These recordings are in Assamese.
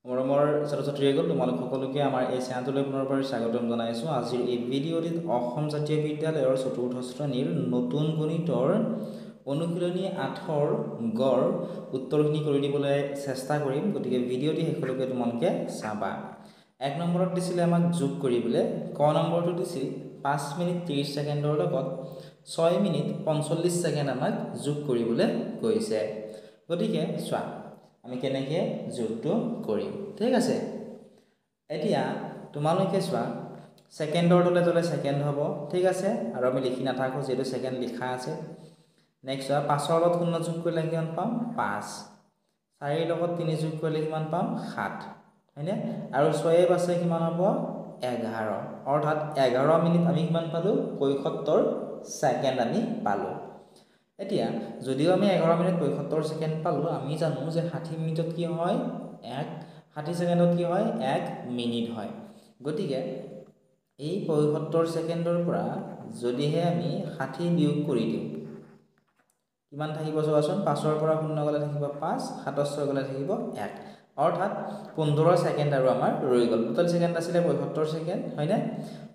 মৰমৰ ছাত্ৰ-ছাত্ৰীসকল তোমালোক সকলোকে আমাৰ এই চেনেলটোলৈ পুনৰবাৰ স্বাগতম জনাইছোঁ। আজিৰ এই ভিডিঅ'টিত অসম জাতীয় বিদ্যালয়ৰ চতুৰ্থ শ্ৰেণীৰ নতুন গণিতৰ অনুশীলনী 8ৰ গড় উত্তৰখিনি কৰি দিবলৈ চেষ্টা কৰিম। গতিকে ভিডিঅ'টি শেষলৈকে তোমালোকে চাবা। 1 নম্বৰত দিছিলে আমাক যোগ কৰিবলৈ, ক নম্বৰটো দিছিল 5 মিনিট 30 ছেকেণ্ডৰ লগত 6 মিনিট 45 ছেকেণ্ড আমাক যোগ কৰিবলৈ কৈছে। গতিকে চোৱা আমি কেনেকৈ যোগটো কৰিম, ঠিক আছে। এতিয়া তোমালোকে চোৱা ছেকেণ্ডৰ তলে তলে ছেকেণ্ড হ'ব, ঠিক আছে, আৰু আমি লিখি নাথাকোঁ যিহেতু ছেকেণ্ড লিখা আছে। নেক্সট চোৱা 5ৰ লগত 0 যোগ কৰিলে কিমান পাম 5, 4ৰ লগত 3 যোগ কৰিলে কিমান পাম 7, হয়নে? আৰু 6 আছে কিমান হ'ব 11, অৰ্থাৎ 11 মিনিট আমি কিমান পালোঁ 75 ছেকেণ্ড আমি পালোঁ। এতিয়া যদিও আমি 11 মিনিট 75 ছেকেণ্ড পালোঁ, আমি জানো যে 60 মিনিটত কি হয় 60 ছেকেণ্ডত কি হয় 1 মিনিট হয়। গতিকে এই 75 ছেকেণ্ডৰ পৰা যদিহে আমি 60 বিয়োগ কৰি দিওঁ কিমান থাকিব চোৱাচোন, 5ৰ পৰা 0 গ'লে থাকিব 5, 7ৰ 6 গ'লে থাকিব 1, অৰ্থাৎ 15 ছেকেণ্ড আৰু আমাৰ ৰৈ গ'ল। টোটেল ছেকেণ্ড আছিলে 75 ছেকেণ্ড, হয়নে?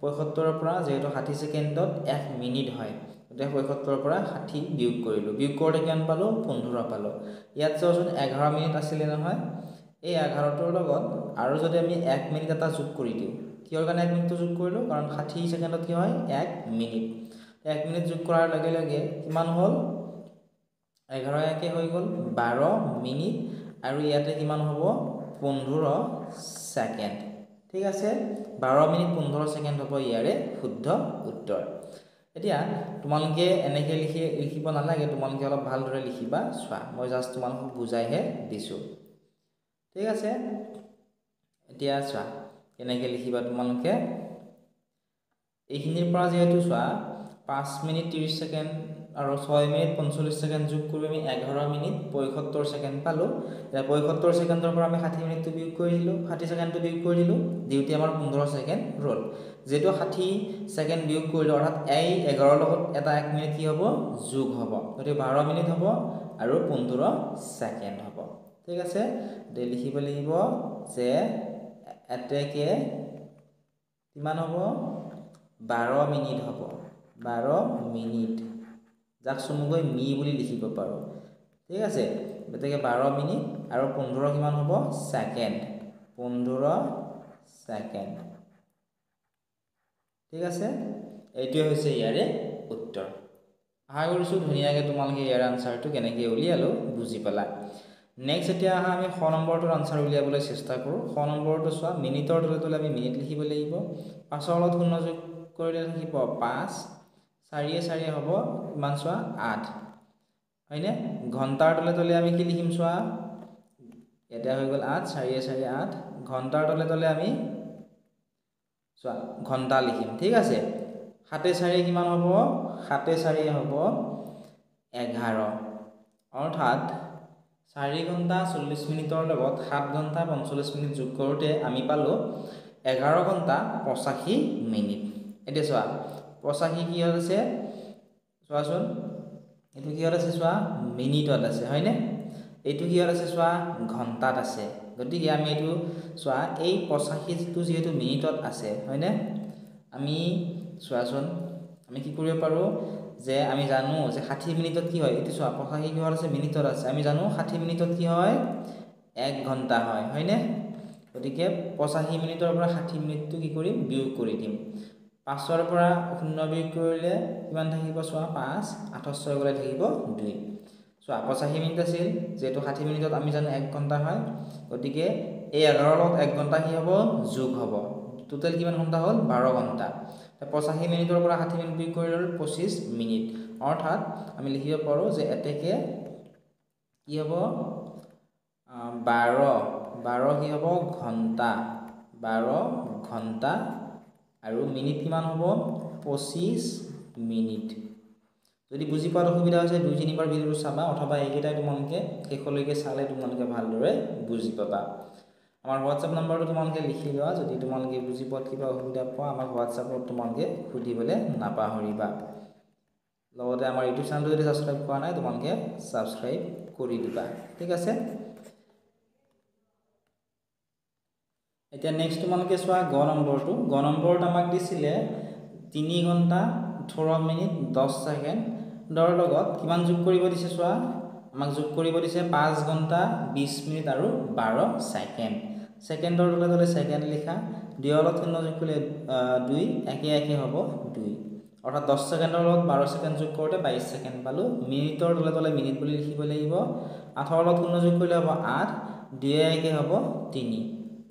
75ৰ পৰা যিহেতু 60 ছেকেণ্ডত 1 মিনিট হয়, গতিকে 75ৰ পৰা 60 বিয়োগ কৰিলোঁ, বিয়োগ কৰোঁতে কিমান পালোঁ 15 পালোঁ। ইয়াত চোৱাচোন 11 মিনিট আছিলে নহয়, এই 11টোৰ লগত আৰু যদি আমি 1 মিনিট এটা যোগ কৰি দিওঁ, কিহৰ কাৰণে 1 মিনিটটো যোগ কৰিলোঁ, কাৰণ 60 ছেকেণ্ডত কি হয় 1 মিনিট। 1 মিনিট যোগ কৰাৰ লগে লগে কিমান হ'ল 11 একে হৈ গ'ল 12 মিনিট, আৰু ইয়াতে কিমান হ'ব 15 ছেকেণ্ড, ঠিক আছে। 12 মিনিট 15 ছেকেণ্ড হ'ব ইয়াৰে শুদ্ধ উত্তৰ। এতিয়া তোমালোকে এনেকৈ লিখিব নালাগে, তোমালোকে অলপ ভালদৰে লিখিবা। চোৱা মই জাষ্ট তোমালোকক বুজাইহে দিছোঁ, ঠিক আছে। এতিয়া চোৱা কেনেকৈ লিখিবা তোমালোকে। এইখিনিৰ পৰা যিহেতু চোৱা 5 মিনিট 30 ছেকেণ্ড আৰু 6 মিনিট 45 ছেকেণ্ড যোগ কৰি আমি 11 মিনিট 75 ছেকেণ্ড পালোঁ। এতিয়া 75 ছেকেণ্ডৰ পৰা আমি 60 মিনিটটো বিয়োগ কৰি দিলোঁ, 60 ছেকেণ্ডটো বিয়োগ কৰি দিলোঁ, দিওঁতে আমাৰ 15 ছেকেণ্ড ৰ'ল। যিহেতু 60 ছেকেণ্ড বিয়োগ কৰিলোঁ, অৰ্থাৎ এই 11ৰ লগত এটা 1 মিনিট কি হ'ব যোগ হ'ব, গতিকে 12 মিনিট হ'ব আৰু 15 ছেকেণ্ড হ'ব, ঠিক আছে। লিখিব লাগিব যে এতেকে কিমান হ'ব 12 মিনিট হ'ব, 12 মিনিট, যাক চমুকৈ মি বুলি লিখিব পাৰোঁ, ঠিক আছে। গতিকে 12 মিনিট আৰু 15 কিমান হ'ব ছেকেণ্ড, 15 ছেকেণ্ড, ঠিক আছে। এইটোৱে হৈছে ইয়াৰে উত্তৰ। আশা কৰিছোঁ ধুনীয়াকৈ তোমালোকে ইয়াৰ আনচাৰটো কেনেকৈ উলিয়ালোঁ বুজি পালা। নেক্সট এতিয়া আহা আমি শ নম্বৰটোৰ আনচাৰ উলিয়াবলৈ চেষ্টা কৰোঁ। শ নম্বৰটো চোৱা মিনিটৰ তলে তলে আমি মিনিট লিখিব লাগিব, 5ৰ লগত 0 যোগ কৰিলে থাকিব 5, 4য়ে 4য়ে হ'ব কিমান চোৱা 8, হয়নে? ঘণ্টাৰ তলে তলে আমি কি লিখিম চোৱা, এতিয়া হৈ গ'ল 8, 4য়ে 4য়ে 8, ঘণ্টাৰ তলে তলে আমি চোৱা ঘণ্টা লিখিম, ঠিক আছে। 7য়ে 4য়ে কিমান হ'ব 7য়ে 4য়ে হ'ব 11, অৰ্থাৎ 4 ঘণ্টা 40 মিনিটৰ লগত 7 ঘণ্টা 45 মিনিট যোগ কৰোঁতে আমি পালোঁ 11 ঘণ্টা 85 মিনিট। এতিয়া চোৱা 85 কিহত আছে চোৱাচোন, এইটো কিহত আছে চোৱা মিনিটত আছে, হয়নে? এইটো কিহত আছে চোৱা ঘণ্টাত আছে। গতিকে আমি এইটো চোৱা এই 85টো যিহেতু মিনিটত আছে, হয়নে? আমি চোৱাচোন আমি কি কৰিব পাৰোঁ যে আমি জানো যে 60 মিনিটত কি হয়, এইটো চোৱা 85 কিহত আছে মিনিটত আছে, আমি জানো 60 মিনিটত কি হয় 1 ঘণ্টা হয়, হয়নে? গতিকে 85 মিনিটৰ পৰা 60 মিনিটটো কি কৰিম বিয়োগ কৰি দিম। 5ৰ পৰা 0 বিয়োগ কৰিলে কিমান থাকিব চোৱা 5, 8ৰ 6 গ'লে থাকিব 2। চোৱা 85 মিনিট আছিল, যিহেতু 60 মিনিটত আমি জানো 1 ঘণ্টা হয়, গতিকে এই 11ৰ লগত 1 ঘণ্টা কি হ'ব যোগ হ'ব, টোটেল কিমান ঘণ্টা হ'ল 12 ঘণ্টা। 85 মিনিটৰ পৰা 60 মিনিট বিয়োগ কৰি ল'লোঁ 25 মিনিট, অৰ্থাৎ আমি লিখিব পাৰোঁ যে এতেকে কি হ'ব 12 কি হ'ব ঘণ্টা, 12 ঘণ্টা, আৰু মিনিট কিমান হ'ব 25 মিনিট। যদি বুজি পোৱাত অসুবিধা হৈছে 2-3 বাৰ ভিডিঅ'টো চাবা, অথবা এইকেইটাই তোমালোকে শেষলৈকে চালে তোমালোকে ভালদৰে বুজি পাবা। আমাৰ হোৱাটছআপ নম্বৰটো তোমালোকে লিখি লোৱা, যদি তোমালোকে বুজি পোৱাত কিবা অসুবিধা পোৱা আমাক হোৱাটছআপত তোমালোকে সুধিবলৈ নাপাহৰিবা। লগতে আমাৰ ইউটিউব চেনেলটো যদি ছাবস্ক্ৰাইব কৰা নাই তোমালোকে ছাবস্ক্ৰাইব কৰি দিবা, ঠিক আছে। এতিয়া নেক্সট তোমালোকে চোৱা গ নম্বৰটো গ নম্বৰত আমাক দিছিলে 3 ঘণ্টা 18 মিনিট 10 ছেকেণ্ডৰ লগত কিমান যোগ কৰিব দিছে চোৱা আমাক যোগ কৰিব দিছে 5 ঘণ্টা 20 মিনিট আৰু 12 ছেকেণ্ড ছেকেণ্ডৰ তলে ছেকেণ্ড লিখা দুইলত শূন্য যোগ কৰিলে 2 একে হ'ব 2 অৰ্থাৎ 10 ছেকেণ্ডৰ লগত 12 ছেকেণ্ড যোগ কৰোঁতে 22 ছেকেণ্ড পালো মিনিটৰ তলে মিনিট বুলি লিখিব লাগিব 18 লগত শূন্য যোগ কৰিলে হ'ব 8 2 একে হ'ব 3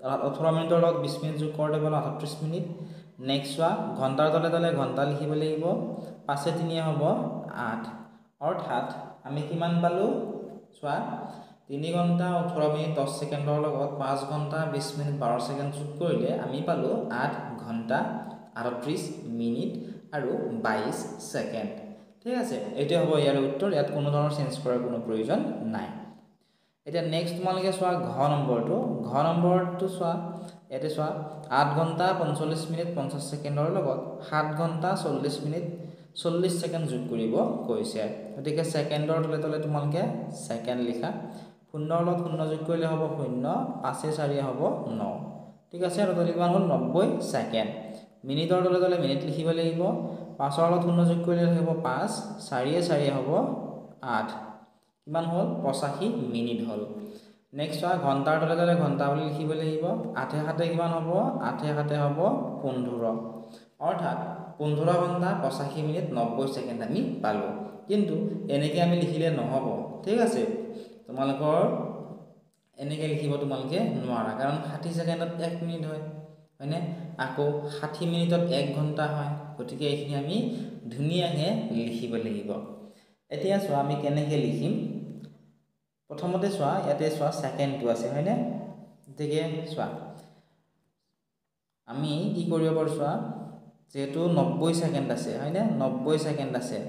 18 মিনিটৰ লগত 20 মিনিট যোগ কৰোঁতে পালো 38 মিনিট নেক্সট চোৱা ঘণ্টাৰ তলে ঘণ্টা লিখিব লাগিব 5 3 হ'ব 8 অৰ্থাৎ আমি কিমান পালো চোৱা 3 ঘণ্টা 18 মিনিট 10 ছেকেণ্ডৰ লগত 5 ঘণ্টা 20 মিনিট 12 ছেকেণ্ড যোগ কৰিলে আমি পালো 8 ঘণ্টা 38 মিনিট আৰু 22 ছেকেণ্ড ঠিক আছে এইটো হ'ব ইয়াৰ উত্তৰ ইয়াত কোনো ধৰণৰ চেঞ্জ কৰাৰ কোনো প্ৰয়োজন নাই এতিয়া নেক্সট তোমালোকে চোৱা ঘ নম্বৰটো চোৱা ইয়াতে চোৱা 8 ঘণ্টা 45 মিনিট 50 ছেকেণ্ডৰ লগত 7 ঘণ্টা 40 মিনিট 40 ছেকেণ্ড যোগ কৰিব কৈছে গতিকে ছেকেণ্ডৰ তলে তোমালোকে ছেকেণ্ড লিখা শূন্যৰ লগত শূন্য যোগ কৰিলে হ'ব 0 5 4 হ'ব 9 ঠিক আছে আৰু তলে কিমান হ'ল 90 ছেকেণ্ড মিনিটৰ তলে মিনিট লিখিব লাগিব 5ৰ লগত শূন্য যোগ কৰিলে হ'ব 5 4 4 হ'ব 8 কিমান হ'ল 85 মিনিট হ'ল নেক্সট চোৱা ঘণ্টাৰ তলে ঘণ্টা বুলি লিখিব লাগিব 8 7 কিমান হ'ব 8 7 হ'ব 15 অৰ্থাৎ 15 ঘণ্টা 85 মিনিট 90 ছেকেণ্ড আমি পালো কিন্তু এনেকৈ আমি লিখিলে নহ'ব ঠিক আছে তোমালোকৰ এনেকৈ লিখিব তোমালোকে নোৱাৰা কাৰণ 60 ছেকেণ্ডত 1 মিনিট হয়নে আকৌ 60 মিনিটত 1 ঘণ্টা হয় গতিকে এইখিনি আমি ধুনীয়াকৈ লিখিব লাগিব এতিয়া চোৱা আমি কেনেকৈ লিখিম প্ৰথমতে চোৱা ইয়াতে চোৱা ছেকেণ্ডটো আছে হয়নে গতিকে চোৱা আমি কি কৰিব পাৰোঁ চোৱা যেহেতু 90 ছেকেণ্ড আছে হয়নে 90 ছেকেণ্ড আছে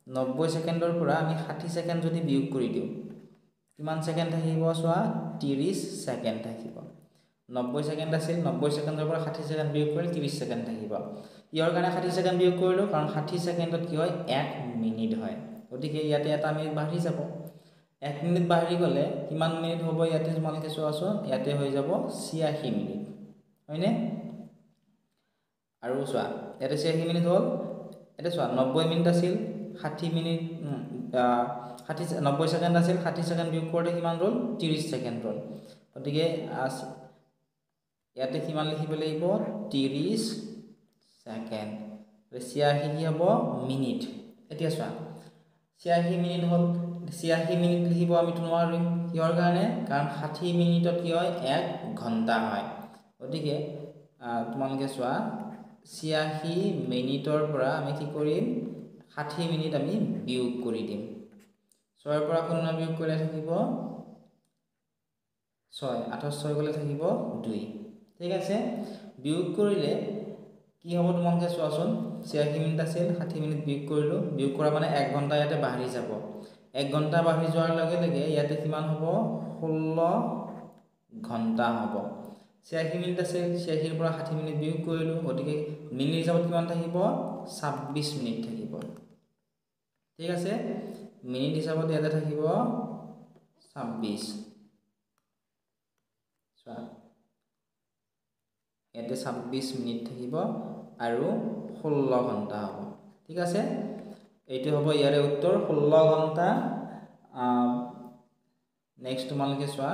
90 ছেকেণ্ডৰ পৰা আমি 60 ছেকেণ্ড যদি বিয়োগ কৰি দিওঁ কিমান ছেকেণ্ড থাকিব চোৱা 30 ছেকেণ্ড থাকিব 90 ছেকেণ্ড আছিল 90 ছেকেণ্ডৰ পৰা 60 ছেকেণ্ড বিয়োগ কৰিলে 30 ছেকেণ্ড থাকিব ইয়াৰ কাৰণে 60 ছেকেণ্ড বিয়োগ কৰিলোঁ কাৰণ 60 ছেকেণ্ডত কি হয় 1 মিনিট হয় গতিকে ইয়াতে এটা মিনিট বাঢ়ি যাব 1 মিনিট বাঢ়ি গ'লে কিমান মিনিট হ'ব ইয়াতে তোমালোকে চোৱাচোন ইয়াতে হৈ যাব 86 মিনিট হয়নে আৰু চোৱা ইয়াতে 86 মিনিট হ'ল ইয়াতে চোৱা 90 মিনিট আছিল 60 মিনিট 90 ছেকেণ্ড আছিল 60 ছেকেণ্ড বিয়োগ কৰোঁতে কিমান হ'ল 30 ছেকেণ্ড হ'ল গতিকে ইয়াতে কিমান লিখিব লাগিব 30 ছেকেণ্ড 86 কি হ'ব মিনিট এতিয়া চোৱা 86 মিনিট হ'ল 86 মিনিট লিখিব আমি নোৱাৰিম কিহৰ কাৰণে কাৰণ 60 মিনিটত কি হয় 1 ঘণ্টা হয় গতিকে তোমালোকে চোৱা 86 মিনিটৰ পৰা আমি কি কৰিম 60 মিনিট আমি বিয়োগ কৰি দিম 6ৰ পৰা 0 বিয়োগ কৰিলে থাকিব 6 28 গ'লে থাকিব 2 ঠিক আছে বিয়োগ কৰিলে কি হ'ব তোমালোকে চোৱাচোন 86 মিনিট আছিল 60 মিনিট বিয়োগ কৰিলোঁ বিয়োগ কৰা মানে 1 ঘণ্টা ইয়াতে বাঢ়ি যাব 1 ঘণ্টা বাঢ়ি যোৱাৰ লগে লগে ইয়াতে কিমান হ'ব 16 ঘণ্টা হ'ব 86 মিনিট আছে 86ৰ পৰা 60 মিনিট বিয়োগ কৰিলোঁ গতিকে মিনিট হিচাপত কিমান থাকিব 26 মিনিট থাকিব ঠিক আছে মিনিট হিচাপত ইয়াতে থাকিব 26 চোৱা ইয়াতে 26 মিনিট থাকিব আৰু 16 ঘণ্টা হ'ব ঠিক আছে এইটো হ'ব ইয়াৰে উত্তৰ 16 ঘণ্টা নেক্সট তোমালোকে চোৱা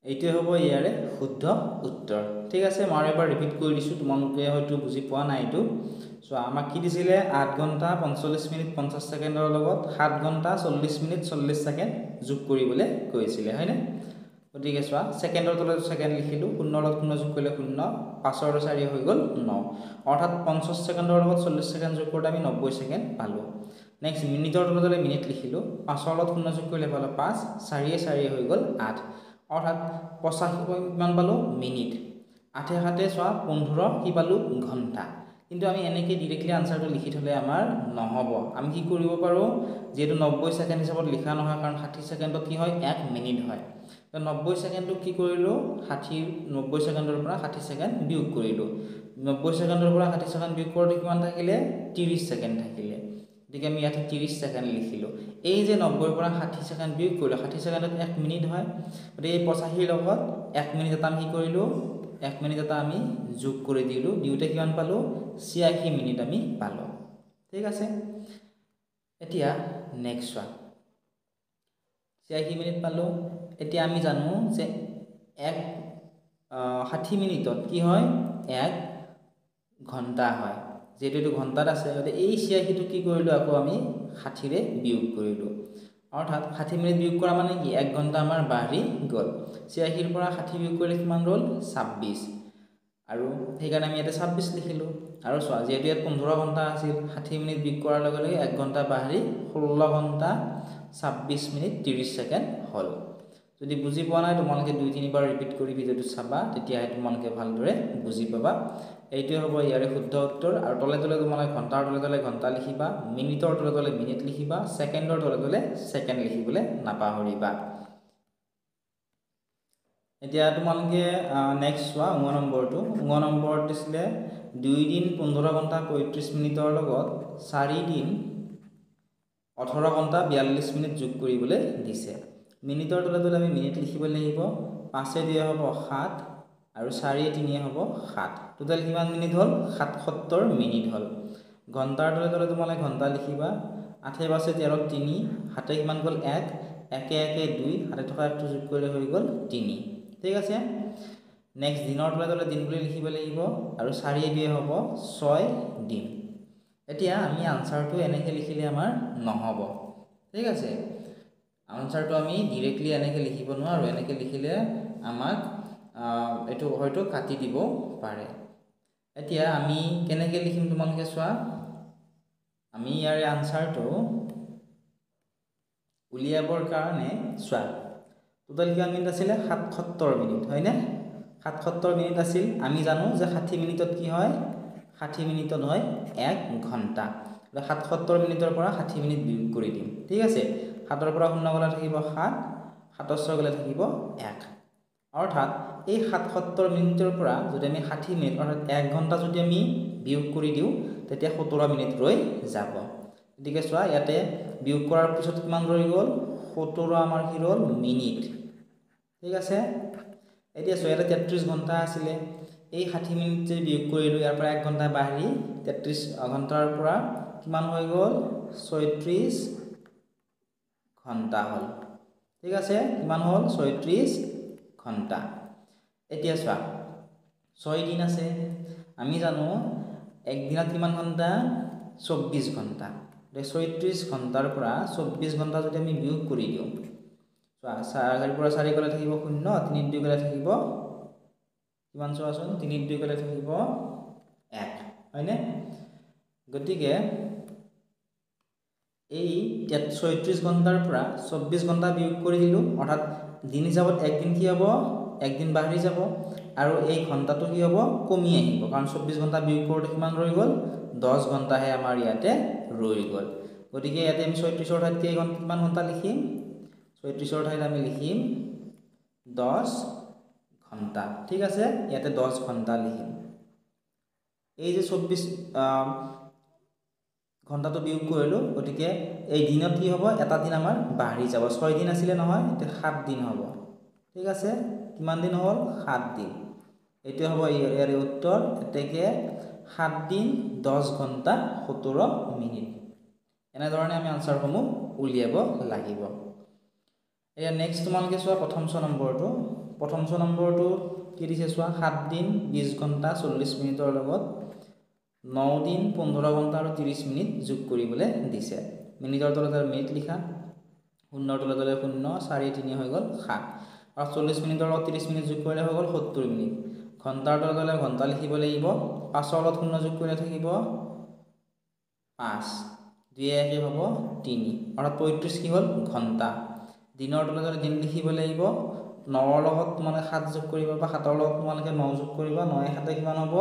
এইটো হ'ব ইয়াৰে শুদ্ধ উত্তৰ ঠিক আছে মই এবাৰ ৰিপিট কৰি দিছোঁ তোমালোকে হয়তো বুজি পোৱা নাই এইটো চোৱা আমাক কি দিছিলে 8 ঘণ্টা 45 মিনিট 50 ছেকেণ্ডৰ লগত 7 ঘণ্টা 40 মিনিট 40 ছেকেণ্ড যোগ কৰিবলৈ কৈছিলে হয়নে গতিকে চোৱা ছেকেণ্ডৰ তলত ছেকেণ্ড লিখিলোঁ 0ৰ লগত 0 যোগ কৰিলে 0 5ৰ 4 হৈ গ'ল 9 অৰ্থাৎ 50 ছেকেণ্ডৰ লগত 40 ছেকেণ্ড যোগ কৰোঁতে আমি 90 ছেকেণ্ড পালোঁ নেক্সট মিনিটৰ তলত মিনিট লিখিলোঁ 5ৰ লগত 0 যোগ কৰিলে পালোঁ 5 4 4 হৈ গ'ল 8 অৰ্থাৎ 85 কিমান পালোঁ মিনিট 8 7 চোৱা 15 কি পালোঁ ঘণ্টা কিন্তু আমি এনেকৈ ডিৰেক্টলি আনসাৰটো লিখি থ'লে আমাৰ নহ'ব আমি কি কৰিব পাৰোঁ যেহেতু 90 ছেকেণ্ড হিচাপত লিখা নহয় কাৰণ 60 ছেকেণ্ডত কি হয় 1 মিনিট হয় তো 90 ছেকেণ্ডটো কি কৰিলোঁ 90 ছেকেণ্ডৰ পৰা 60 ছেকেণ্ড বিয়োগ কৰিলোঁ 90 ছেকেণ্ডৰ পৰা 60 ছেকেণ্ড বিয়োগ কৰোঁতে কিমান থাকিলে 30 ছেকেণ্ড থাকিলে গতিকে আমি ইয়াতে 30 সেকেন্ড লিখিলোঁ এই যে 90 পৰা 60 সেকেন্ড বিয়োগ কৰিলোঁ 60 সেকেন্ডত 1 মিনিট হয় গতিকে এই 85 লগত 1 মিনিট এটা আমি কি কৰিলোঁ 1 মিনিট এটা আমি যোগ কৰি দিলোঁ দিওঁতে কিমান পালোঁ 86 মিনিট আমি পালোঁ ঠিক আছে এতিয়া নেক্সট ওয়ান 86 মিনিট পালোঁ এতিয়া আমি জানো যে 60 মিনিটত কি হয় 1 ঘন্টা হয় যেটো এটো ঘন্টাত আছে গতে এই 86 টো কি কৰিলো আকৌ আমি 60 ৰে বিয়োগ কৰিলো অৰ্থাৎ 60 মিনিট বিয়োগ কৰা মানে কি 1 ঘন্টা আমাৰ বাঢ়ি গল 86 ৰ পৰা 60 বিয়োগ কৰিলে কিমান ৰল 26 আৰু সেইকাৰণে আমি ইয়াতে 26 লিখিলো আৰু চোৱা যেটো ইয়াত 15 ঘন্টা আছিল 60 মিনিট বিয়োগ কৰাৰ লগে লগে 1 ঘন্টা বাঢ়ি 16 ঘন্টা 26 মিনিট 30 সেকেন্ড হল যদি বুজি পোৱা নাই তোমালোকে 2-3 বাৰ ৰিপিট কৰি ভিডিওটো চাবা তেতিয়া তোমালোকে ভালদৰে বুজি পাবা এইটোৱে হ'ব ইয়াৰে শুদ্ধ উত্তৰ আৰু তলে তলে তোমালোকে ঘন্টাৰ তলে তলে ঘন্টা লিখিবা মিনিটৰ তলে তলে মিনিট লিখিবা সেকেন্ডৰ তলে তলে সেকেন্ড লিখিবলৈ নাপাহৰিবা এতিয়া তোমালোকে নেক্সট চোৱা 9 নম্বৰটো 9 নম্বৰত দিছিলে 2 দিন 15 ঘন্টা 35 মিনিটৰ লগত 4 দিন 18 ঘন্টা 42 মিনিট যোগ কৰিবলৈ দিছে মিনিটৰ তলে তলে আমি মিনিট লিখিব লাগিব 5 দিয়ে হ'ব 7 আৰু 4 3 হ'ব 7 টোটাল কিমান মিনিট হল 77 মিনিট হল ঘন্টাৰ তলে তলে তোমালে ঘন্টা লিখিবা 8 5 13 3 7 কিমান গল 1 1 1 2 হাতে থকা একটো যোগ কৰিলে হৈ গল 3 ঠিক আছে নেক্সট দিনৰ তলে তলে দিন বুলি লিখিব লাগিব আৰু 4 দিয়ে হ'ব 6 দিন এতিয়া আমি আনসাৰটো এনেকৈ লিখিলে আমাৰ নহব ঠিক আছে আনসাৰটো আমি ডাইৰেক্টলি এনেকৈ লিখিব নোৱাৰো এনেকৈ লিখিলে আমাক এটো হয়তো কাটি দিব পাৰে এতিয়া আমি কেনেকৈ লিখিম তোমালোকে চোৱা আমি ইয়াৰ আনসাৰটো উলিয়াবৰ কাৰণে চোৱা টোটাল কিমান মিনিট আছিল 77 মিনিট হয় না 77 মিনিট আছিল আমি জানো যে 60 মিনিটত কি হয় 60 মিনিটত হয় 1 ঘন্টা 77 মিনিটৰ পৰা 60 মিনিট বিয়োগ কৰি দিম ঠিক আছে 7 ৰ পৰা 0 গলে থাকিব 7 7 গলে থাকিব 1 অৰ্থাৎ এই 77 মিনিটৰ পৰা যদি আমি 60 মিনিট অৰ্থাৎ 1 ঘন্টা যদি আমি বিয়োগ কৰি দিও তেতিয়া 17 মিনিট ৰৈ যাব গতিকে চোৱা ইয়াতে বিয়োগ কৰাৰ পিছত কিমান ৰৈ গল 17 আমাৰ কি ৰল মিনিট ঠিক আছে এতিয়া চোৱা এটা 33 ঘন্টা আছিল এই 60 মিনিট যে বিয়োগ কৰিলো ইয়াৰ পৰা 1 ঘন্টা বাঢ়ি 33 ঘন্টাৰ পৰা কিমান হৈ গল 36 ঘন্টা হল ঠিক আছে কিমান হল 36 ঘন্টা এতিয়া চোৱা 6 দিন আছে আমি জানো এক দিনত কিমান ঘন্টা 24 ঘন্টা 36 ঘন্টাৰ পৰা 24 ঘন্টা যদি আমি বিয়োগ কৰি দিও চোৱা 4 পৰা 4 গলে থাকিব 0 3 2 গলে থাকিব কিমান চোৱাচোন 3 2 গলে থাকিব 1 হয়নে গতিকে এই 36 ঘন্টাৰ পৰা 24 ঘন্টা বিয়োগ কৰি দিলো অৰ্থাৎ দিন হিচাপত একদিন কি হ'ব একদিন বাঢ়ি যাব আৰু এই ঘন্টাটো কি হ'ব কমি আহিব কাৰণ 24 ঘন্টা বিয়োগ কৰোতে কিমান ৰৈ গল 10 ঘন্টাহে আমাৰ ইয়াতে ৰৈ গল গতিকে ইয়াতে আমি 36 ৰ ঠাইত কিমান ঘন্টা লিখিম 36 ৰ ঠাইত আমি লিখিম 10 ঘন্টা ঠিক আছে ইয়াতে 10 ঘন্টা লিখিম এই যে 24 ঘন্টাটো বিয়োগ কৰিলো গতিকে এই দিনত কি হ'ব এটা দিন আমাৰ বাঢ়ি যাব 6 দিন আছিল নহয় এটা 7 দিন হ'ব ঠিক আছে কিমান দিন হ'ল 7 দিন এটো হ'ব ইয়াৰ উত্তৰ এতেকে 7 দিন 10 ঘন্টা 17 মিনিট এনে ধৰণে আমি আনসাৰসমূহ উলিয়াব লাগিব এয়া নেক্সট তোমালোকে চোৱা প্ৰথম নম্বৰটো কি দিছে চোৱা 7 দিন 20 ঘন্টা 40 মিনিটৰ লগত 9 দিন 15 ঘন্টা আৰু 30 মিনিট যোগ কৰিবলৈ দিছে মিনিটৰ তলে তলে মিনিট লিখা 0 তলে তলে 0 4 3 হৈ গল 7 আৰু 40 মিনিটৰ লগত 30 মিনিট যোগ কৰিলে হৈ গল 70 মিনিট ঘন্টাৰ তলে তলে ঘন্টা লিখিব লাগিব 5 ৰ লগত 0 যোগ কৰিলে থাকিব 5 2 1 হ'ব 3 অৰ্থাৎ 35 কি হল ঘন্টা দিনৰ তলে তলে দিন লিখিব লাগিব 9 ৰ লগত তোমালোকে 7 যোগ কৰিবা বা 7 ৰ লগত তোমালোকে 9 যোগ কৰিবা 9 7 কিমান হ'ব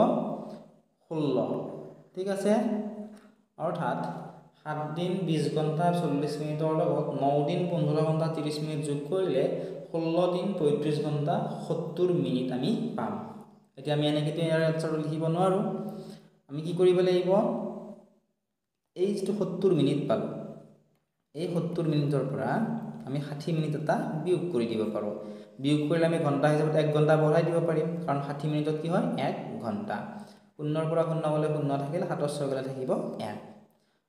16 ঠিক আছে অৰ্থাৎ 7 দিন 20 ঘন্টা 40 মিনিটৰ লগত 9 দিন 15 ঘন্টা 30 মিনিট যোগ কৰিলে 16 দিন 35 ঘন্টা 70 মিনিট আমি পাম এতিয়া আমি এনেকৈ ইয়াৰ আনসাৰ লিখিব নোৱাৰো আমি কি কৰিব লাগিব এই যে 70 মিনিট পালো এই 70 মিনিটৰ পৰা আমি 60 মিনিট এটা বিয়োগ কৰি দিব পাৰো বিয়োগ কৰিলে আমি ঘন্টা হিচাপত 1 ঘন্টা বঢ়াই দিব পাৰিম কাৰণ 60 মিনিটত কি হয় 1 ঘন্টা শূন্যৰ পৰা শূন্য গলে শূন্য থাকিল 7 6 গলে থাকিব 1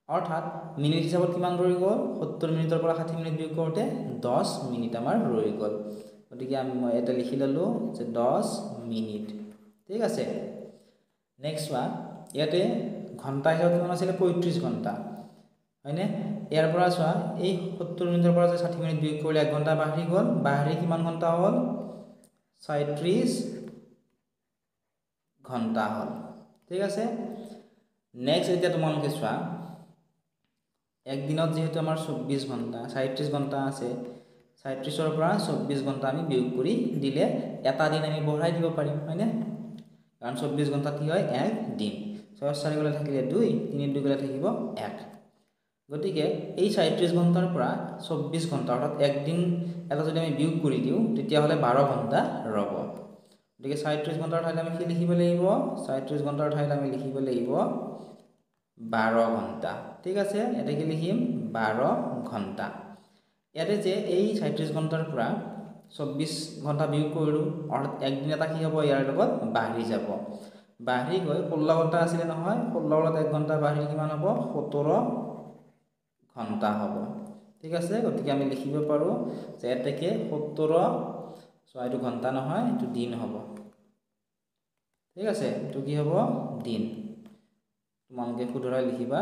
অৰ্থাৎ মিনিট হিচাপত কিমান ৰৈ গল 70 মিনিটৰ পৰা 60 মিনিট বিয়োগ কৰোতে 10 মিনিট আমাৰ ৰৈ গল গতিকে আমি এটা লিখি ললো যে 10 মিনিট ঠিক আছে নেক্সট ওয়ান ইয়াতে ঘন্টা হিচাপত কিমান আছিল 35 ঘন্টা হয়নে ইয়াৰ পৰা চোৱা এই 70 মিনিটৰ পৰা যে 60 মিনিট বিয়োগ কৰিলে 1 ঘন্টা বাঢ়ি গল বাঢ়ি কিমান ঘন্টা হল 37 ঘন্টা হল ঠিক আছে নেক্সট এতিয়া তোমালোকে চোৱা এক দিনত যেহেতু আমাৰ 24 ঘন্টা 37 ঘন্টা আছে 37 ৰ পৰা 24 ঘন্টা আমি বিয়োগ কৰি দিলে এটা দিন আমি বঢ়াই দিব পাৰিম হয়নে কাৰণ 24 ঘন্টা কি হয় এক দিন 6 4 গলে থাকিলে 2 3 2 গলে থাকিব 1 গতিকে এই 37 ঘন্টাৰ পৰা 24 ঘন্টা অৰ্থাৎ এক দিন এটা যদি আমি বিয়োগ কৰি দিও তেতিয়া হলে 12 ঘন্টা ৰব গতিকে 37 ঘন্টাৰ ঠাইত আমি কি লিখিব লাগিব 37 ঘন্টাৰ ঠাইত আমি লিখিব লাগিব 12 ঘন্টা ঠিক আছে এটা কি লিখিম 12 ঘন্টা ইয়াতে যে এই 37 ঘন্টাৰ পৰা 24 ঘন্টা বিয়োগ কৰিলো অৰ্থাৎ এক দিন এটা কি হ'ব ইয়াৰ লগত বাঢ়ি যাব বাঢ়ি গৈ 16 ঘন্টা আছিল নহয় 16 ৰত 1 ঘন্টা বাঢ়ি কিমান হ'ব 17 ঘন্টা হ'ব ঠিক আছে গতিকে আমি লিখিব পাৰো যে এটাকে 17 ছয়টো ঘন্টা নহয় এটো দিন হ'ব ঠিক আছে এটো কি হ'ব দিন তোমালোকে খুদৰাই লিখিবা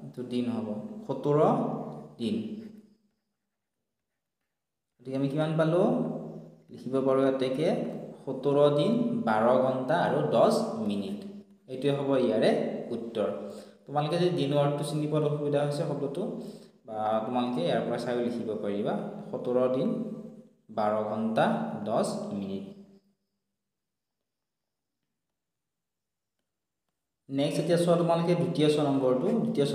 এটো দিন হ'ব 17 দিন গতিকে আমি কিমান পালো লিখিব পাৰো এটাকে 17 দিন 12 ঘন্টা আৰু 10 মিনিট এইটোৱে হ'ব ইয়াৰে উত্তৰ তোমালোকে যদি দিন অৰ্থটো চিনি পোৱাৰ অসুবিধা হৈছে শব্দটো বা তোমালোকে ইয়াৰ পৰা চাই লিখিব পাৰিবা 17 দিন 12 ঘন্টা 10 মিনিট নেক্সট এতিয়া চোৱা তোমালোকে দ্বিতীয়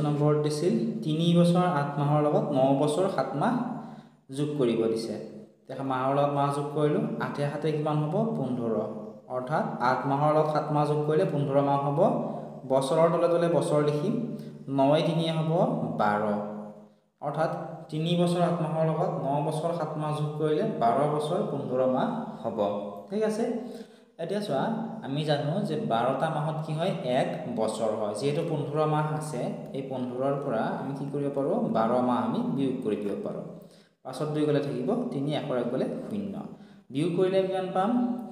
নম্বৰটো দিছিল 3 বছৰ 8 মাহৰ লগত 9 বছৰ 7 মাহ যোগ কৰিব দিছে দেখা মাহৰ লগত মাহ যোগ কৰিলো 8 7 কিমান হ'ব 15 অৰ্থাৎ 8 মাহৰ লগত 7 মাহ যোগ কৰিলে 15 মাহ হ'ব বছৰৰ তলে তলে বছৰ লিখিম 9 3 হ'ব 12 অৰ্থাৎ 3 বছৰ 8 মাহৰ লগত 9 বছৰ 7 মাহ যোগ কৰিলে 12 বছৰ 15 মাহ হ'ব ঠিক আছে এতিয়া চোৱা আমি জানো যে 12টা মাহত কি হয় 1 বছৰ হয় যেহেতু 15 মাহ আছে এই 15ৰ পৰা আমি কি কৰিব পাৰো 12 মাহ আমি বিয়োগ কৰি দিব পাৰো 5 2 গলে থাকিব 3 1 গলে 0 বিয়োগ কৰিলে কিমান পাম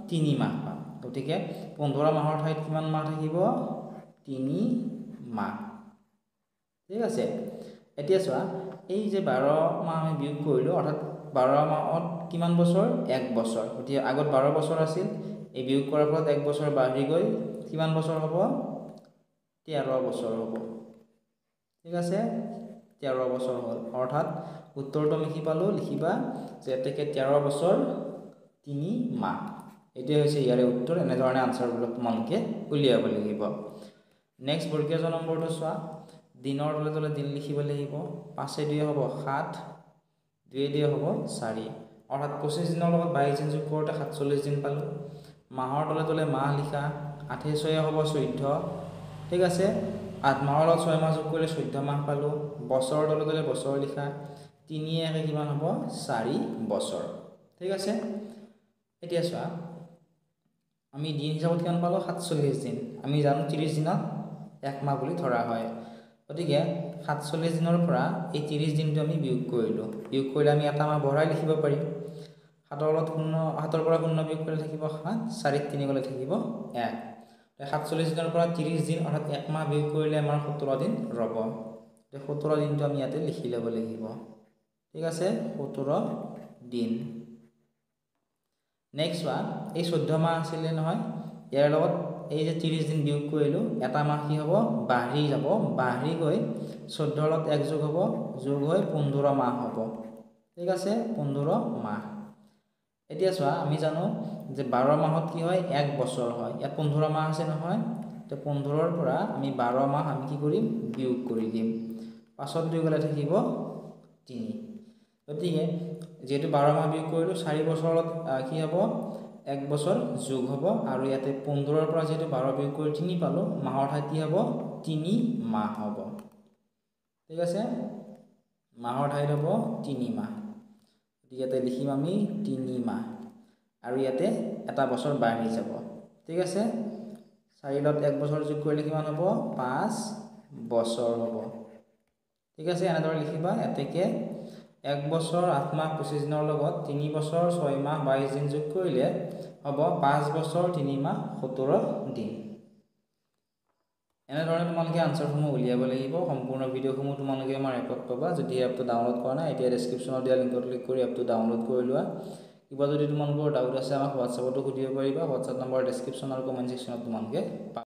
3 মাহ পাম গতিকে 15 মাহৰ ঠাইত কিমান মাহ থাকিব 3 মাহ ঠিক আছে এতিয়া চোৱা এই যে 12 মাহ আমি বিয়োগ কৰিলো অৰ্থাৎ 12 মাহত কিমান বছৰ 1 বছৰ গতিকে আগত 12 বছৰ আছিল এই বিয়োগ কৰাৰ ফলত 1 বছৰ বাঢ়ি গৈ কিমান বছৰ হ'ব 13 বছৰ হ'ব ঠিক আছে 13 বছৰ হ'ল অৰ্থাৎ উত্তৰটো আমি কি পালো লিখিবা যে এটাকে 13 বছৰ 3 মাহ এটো হৈছে ইয়াৰে উত্তৰ এনে ধৰণে আনসাৰবিলাক তোমালোকে উলিয়াব লাগিব নেক্সট বৰ্গীয় নম্বৰটো চোৱা দিনৰ তলে তলে দিন লিখিব লাগিব 5 2 হ'ব 7 2 2 হ'ব 4 অৰ্থাৎ 25 দিনৰ লগত 22 দিন যোগ কৰোতে 47 দিন পালো মাহৰ তলে তলে মাহ লিখা 8 6 হ'ব 14 ঠিক আছে 8 মাহৰ লগত 6 মাহ যোগ কৰিলে 14 মাহ পালো বছৰৰ তলে তলে বছৰ লিখা 3 1 কিমান হ'ব 4 বছৰ ঠিক আছে এতিয়া চোৱা আমি দিন হিচাপত কিমান পালো 47 দিন আমি জানো 30 দিনত এক মাহ বুলি ধৰা হয় গতিকে 47 দিনৰ পৰা এই 30 দিনটো আমি বিয়োগ কৰিলো বিয়োগ কৰিলে আমি এটা মাহ বঢ়াই লিখিব পাৰিম 7ৰ লগত 0 7ৰ পৰা 0 বিয়োগ কৰিলে থাকিব 7 4 3 গলে থাকিব 1 47 দিনৰ পৰা 30 দিন অৰ্থাৎ এক মাহ বিয়োগ কৰিলে আমাৰ 17 দিন ৰব 17 দিনটো আমি ইয়াতে লিখি ল'ব লাগিব ঠিক আছে 17 দিন নেক্সট ওয়ান এই 14 মাহ আছিল নহয় ইয়াৰ লগত এই যে 30 দিন বিয়োগ কৰিলো এটা মাহ কি হ'ব বাঢ়ি যাব বাঢ়ি গৈ 14 লগত 1 যোগ হ'ব যোগ হৈ 15 মাহ হ'ব ঠিক আছে 15 মাহ এতিয়া চোৱা আমি জানো যে 12 মাহত কি হয় 1 বছৰ হয় ইয়াত 15 মাহ আছে নহয় তে 15 ৰ পৰা আমি 12 মাহ আমি কি কৰিম বিয়োগ কৰি দিম 5 2 গলে থাকিব 3 গতিকে যেহেতু 12 মাহ বিয়োগ কৰিলো 4 বছৰত কি হ'ব 1 বছৰ যোগ হ'ব আৰু ইয়াতে 15 ৰ পৰা যেহেতু 12 বিয়োগ কৰি 3 পালো মাহৰ ঠাইত কি হ'ব 3 মাহ হ'ব ঠিক আছে মাহৰ ঠাইত হ'ব 3 মাহ ইয়াতে লিখিম আমি 3 মাহ আৰু ইয়াতে এটা বছৰ বাঢ়ি যাব ঠিক আছে 4 লগত 1 বছৰ যোগ কৰিলে কিমান হ'ব 5 বছৰ হ'ব ঠিক আছে এনেদৰে লিখিবা এতেকে 1 বছৰ 8 মাহ 25 দিনৰ লগত 3 বছৰ 6 মাহ 22 দিন যোগ কৰিলে হ'ব 5 বছৰ 3 মাহ 17 দিন এনেদৰে তোমালোকে আনসাৰসমূহ উলিয়াব লাগিব সম্পূৰ্ণ ভিডিঅ'সমূহ তোমালোকে আমাৰ এপত পাবা যদি এপটো ডাউনলোড কৰা নাই এতিয়া ডেসক্ৰিপচনত দিয়া লিংকত ক্লিক কৰি এপটো ডাউনলোড কৰি লোৱা কিবা যদি তোমালোকৰ ডাউট আছে আমাক WhatsAppতো সুধিব পাৰিবা WhatsApp নম্বৰ ডেসক্ৰিপচন আৰু কমেন্ট সেকশনত তোমালোকে